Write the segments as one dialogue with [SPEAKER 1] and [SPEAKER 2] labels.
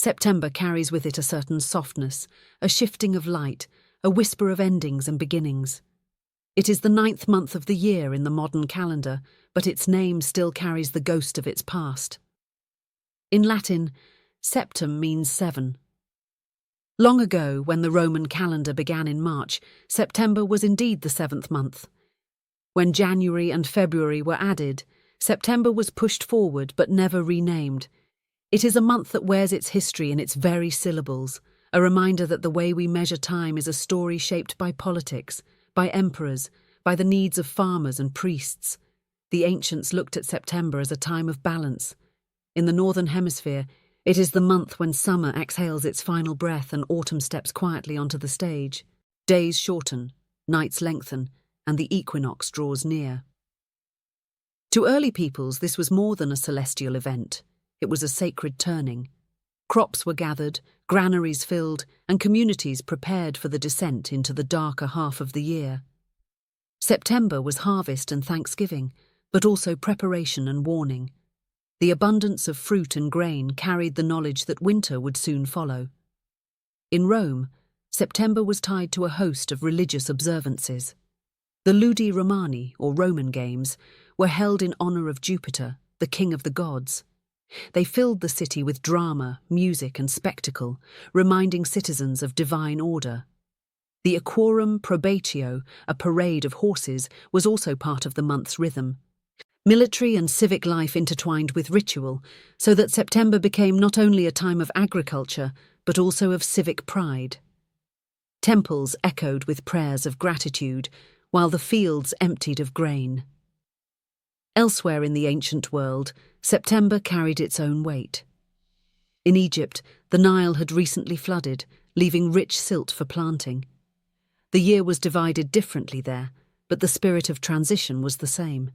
[SPEAKER 1] September carries with it a certain softness, a shifting of light, a whisper of endings and beginnings. It is the 9th month of the year in the modern calendar, but its name still carries the ghost of its past. In Latin, septem means 7. Long ago, when the Roman calendar began in March, September was indeed the 7th month. When January and February were added, September was pushed forward but never renamed. It is a month that wears its history in its very syllables, a reminder that the way we measure time is a story shaped by politics, by emperors, by the needs of farmers and priests. The ancients looked at September as a time of balance. In the Northern Hemisphere, it is the month when summer exhales its final breath and autumn steps quietly onto the stage. Days shorten, nights lengthen, and the equinox draws near. To early peoples, this was more than a celestial event. It was a sacred turning. Crops were gathered, granaries filled, and communities prepared for the descent into the darker half of the year. September was harvest and thanksgiving, but also preparation and warning. The abundance of fruit and grain carried the knowledge that winter would soon follow. In Rome, September was tied to a host of religious observances. The Ludi Romani, or Roman Games, were held in honor of Jupiter, the king of the gods. They filled the city with drama, music, and spectacle, reminding citizens of divine order. The Equorum Probatio, a parade of horses, was also part of the month's rhythm. Military and civic life intertwined with ritual, so that September became not only a time of agriculture, but also of civic pride. Temples echoed with prayers of gratitude, while the fields emptied of grain. Elsewhere in the ancient world, September carried its own weight. In Egypt, the Nile had recently flooded, leaving rich silt for planting. The year was divided differently there, but the spirit of transition was the same.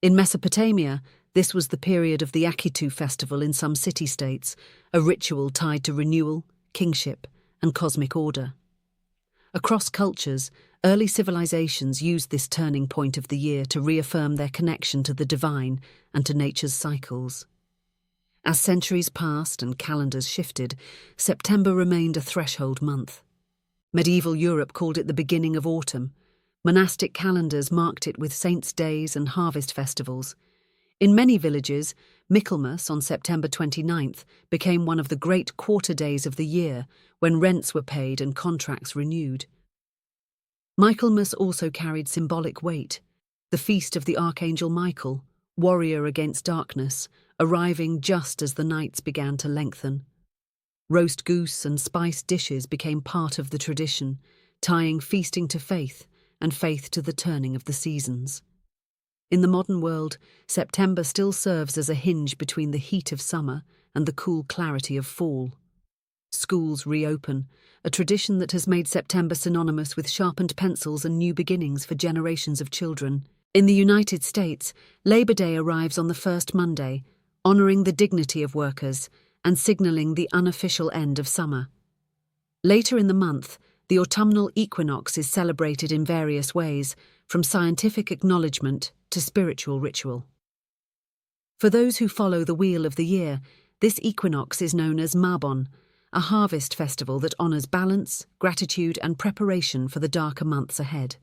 [SPEAKER 1] In Mesopotamia, this was the period of the Akitu festival in some city-states, a ritual tied to renewal, kingship, and cosmic order. Across cultures, early civilizations used this turning point of the year to reaffirm their connection to the divine and to nature's cycles. As centuries passed and calendars shifted, September remained a threshold month. Medieval Europe called it the beginning of autumn. Monastic calendars marked it with saints' days and harvest festivals. In many villages, Michaelmas on September 29th became one of the great quarter days of the year, when rents were paid and contracts renewed. Michaelmas also carried symbolic weight. The feast of the Archangel Michael, warrior against darkness, arriving just as the nights began to lengthen. Roast goose and spiced dishes became part of the tradition, tying feasting to faith and faith to the turning of the seasons. In the modern world, September still serves as a hinge between the heat of summer and the cool clarity of fall. Schools reopen, a tradition that has made September synonymous with sharpened pencils and new beginnings for generations of children. In the United States, Labor Day arrives on the first Monday, honoring the dignity of workers and signaling the unofficial end of summer. Later in the month, the autumnal equinox is celebrated in various ways, from scientific acknowledgement to spiritual ritual. For those who follow the wheel of the year, this equinox is known as Mabon, a harvest festival that honors balance, gratitude, and preparation for the darker months ahead.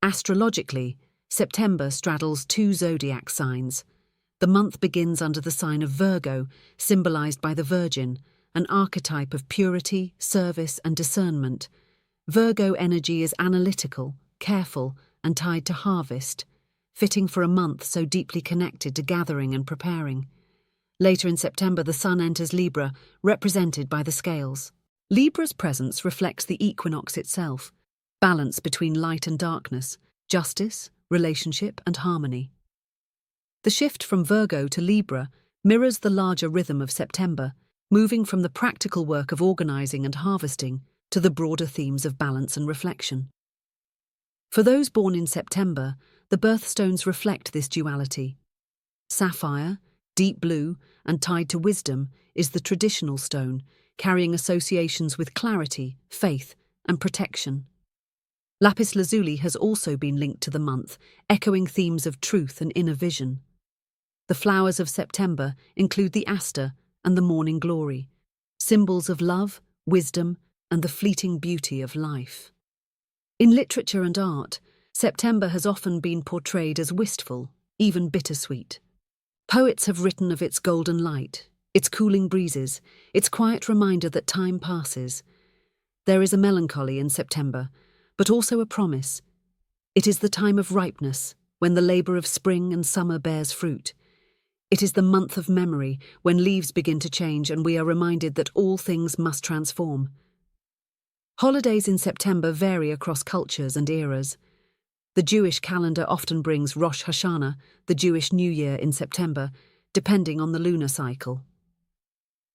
[SPEAKER 1] Astrologically, September straddles two zodiac signs. The month begins under the sign of Virgo, symbolized by the Virgin, an archetype of purity, service, and discernment. Virgo energy is analytical, careful, and tied to harvest, fitting for a month so deeply connected to gathering and preparing. Later in September, the sun enters Libra, represented by the scales. Libra's presence reflects the equinox itself, balance between light and darkness, justice, relationship, and harmony. The shift from Virgo to Libra mirrors the larger rhythm of September, moving from the practical work of organizing and harvesting to the broader themes of balance and reflection. For those born in September, the birthstones reflect this duality. Sapphire, deep blue, and tied to wisdom, is the traditional stone, carrying associations with clarity, faith, and protection. Lapis lazuli has also been linked to the month, echoing themes of truth and inner vision. The flowers of September include the aster, and the morning glory, symbols of love, wisdom, and the fleeting beauty of life. In literature and art, September has often been portrayed as wistful, even bittersweet. Poets have written of its golden light, its cooling breezes, its quiet reminder that time passes. There is a melancholy in September, but also a promise. It is the time of ripeness, when the labour of spring and summer bears fruit. It is the month of memory, when leaves begin to change and we are reminded that all things must transform. Holidays in September vary across cultures and eras. The Jewish calendar often brings Rosh Hashanah, the Jewish New Year, in September, depending on the lunar cycle.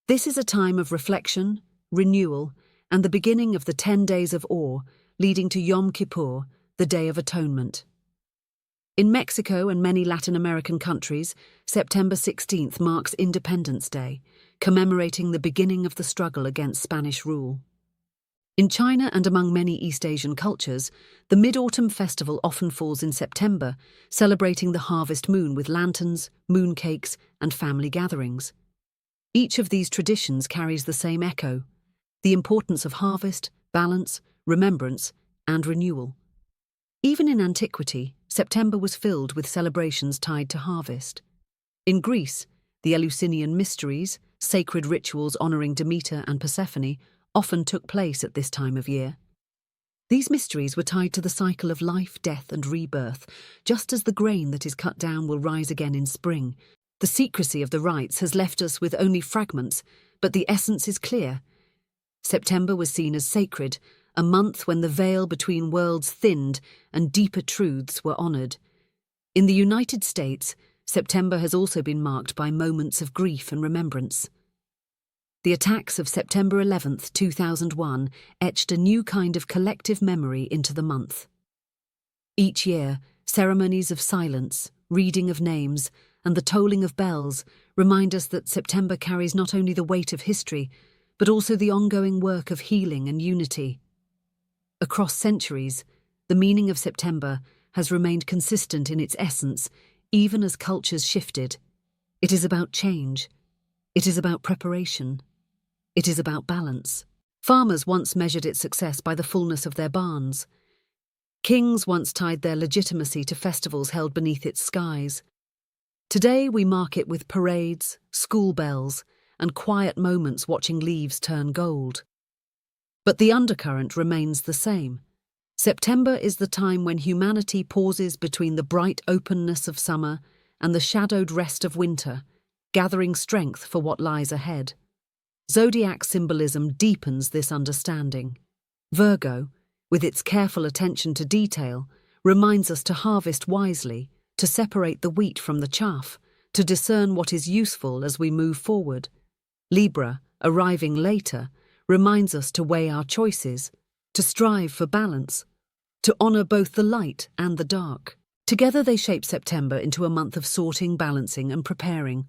[SPEAKER 1] This is a time of reflection, renewal, and the beginning of the 10 days of awe, leading to Yom Kippur, the Day of Atonement. In Mexico and many Latin American countries, September 16th marks Independence Day, commemorating the beginning of the struggle against Spanish rule. In China and among many East Asian cultures, the Mid-Autumn Festival often falls in September, celebrating the harvest moon with lanterns, mooncakes, and family gatherings. Each of these traditions carries the same echo: the importance of harvest, balance, remembrance, and renewal. Even in antiquity, September was filled with celebrations tied to harvest. In Greece, the Eleusinian mysteries, sacred rituals honouring Demeter and Persephone, often took place at this time of year. These mysteries were tied to the cycle of life, death, and rebirth. Just as the grain that is cut down will rise again in spring, the secrecy of the rites has left us with only fragments, but the essence is clear. September was seen as sacred, a month when the veil between worlds thinned and deeper truths were honoured. In the United States, September has also been marked by moments of grief and remembrance. The attacks of September 11th, 2001 etched a new kind of collective memory into the month. Each year, ceremonies of silence, reading of names, and the tolling of bells remind us that September carries not only the weight of history, but also the ongoing work of healing and unity. Across centuries, the meaning of September has remained consistent in its essence, even as cultures shifted. It is about change. It is about preparation. It is about balance. Farmers once measured its success by the fullness of their barns. Kings once tied their legitimacy to festivals held beneath its skies. Today we mark it with parades, school bells, and quiet moments watching leaves turn gold. But the undercurrent remains the same. September is the time when humanity pauses between the bright openness of summer and the shadowed rest of winter, gathering strength for what lies ahead. Zodiac symbolism deepens this understanding. Virgo, with its careful attention to detail, reminds us to harvest wisely, to separate the wheat from the chaff, to discern what is useful as we move forward. Libra, arriving later, reminds us to weigh our choices, to strive for balance, to honour both the light and the dark. Together they shape September into a month of sorting, balancing, and preparing.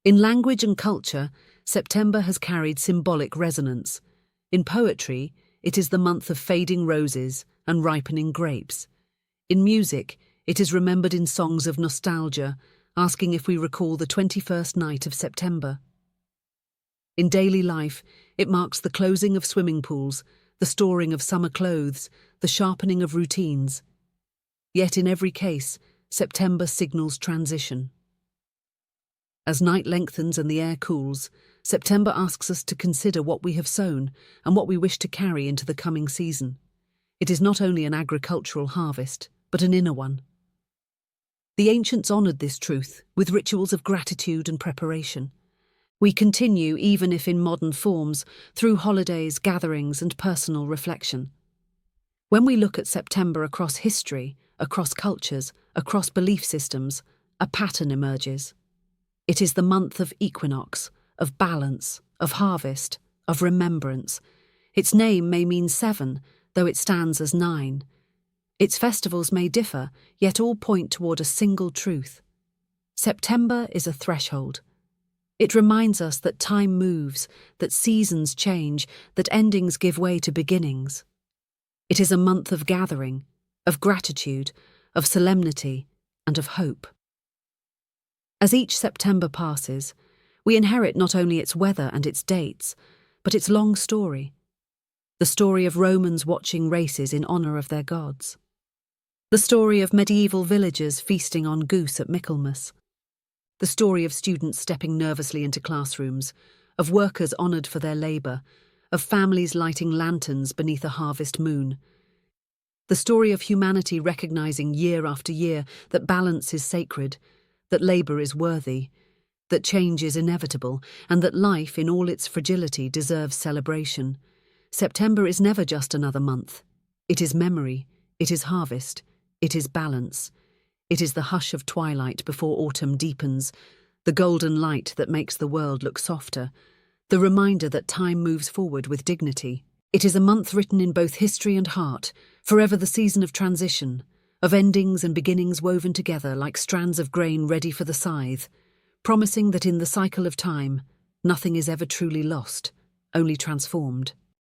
[SPEAKER 1] In language and culture, September has carried symbolic resonance. In poetry, it is the month of fading roses and ripening grapes. In music, it is remembered in songs of nostalgia, asking if we recall the 21st night of September. In daily life, it marks the closing of swimming pools, the storing of summer clothes, the sharpening of routines. Yet in every case, September signals transition. As night lengthens and the air cools, September asks us to consider what we have sown and what we wish to carry into the coming season. It is not only an agricultural harvest, but an inner one. The ancients honoured this truth with rituals of gratitude and preparation. We continue, even if in modern forms, through holidays, gatherings, and personal reflection. When we look at September across history, across cultures, across belief systems, a pattern emerges. It is the month of equinox, of balance, of harvest, of remembrance. Its name may mean 7, though it stands as 9. Its festivals may differ, yet all point toward a single truth. September is a threshold. It reminds us that time moves, that seasons change, that endings give way to beginnings. It is a month of gathering, of gratitude, of solemnity, and of hope. As each September passes, We inherit not only its weather and its dates, but its long story. The story of Romans watching races in honour of their gods. The story of medieval villagers feasting on goose at Michaelmas. The story of students stepping nervously into classrooms, of workers honoured for their labour, of families lighting lanterns beneath a harvest moon. The story of humanity recognising year after year that balance is sacred, that labour is worthy, that change is inevitable, and that life in all its fragility deserves celebration. September is never just another month. It is memory, it is harvest, it is balance. It is the hush of twilight before autumn deepens, the golden light that makes the world look softer, the reminder that time moves forward with dignity. It is a month written in both history and heart, forever the season of transition, of endings and beginnings woven together like strands of grain ready for the scythe, promising that in the cycle of time, nothing is ever truly lost, only transformed.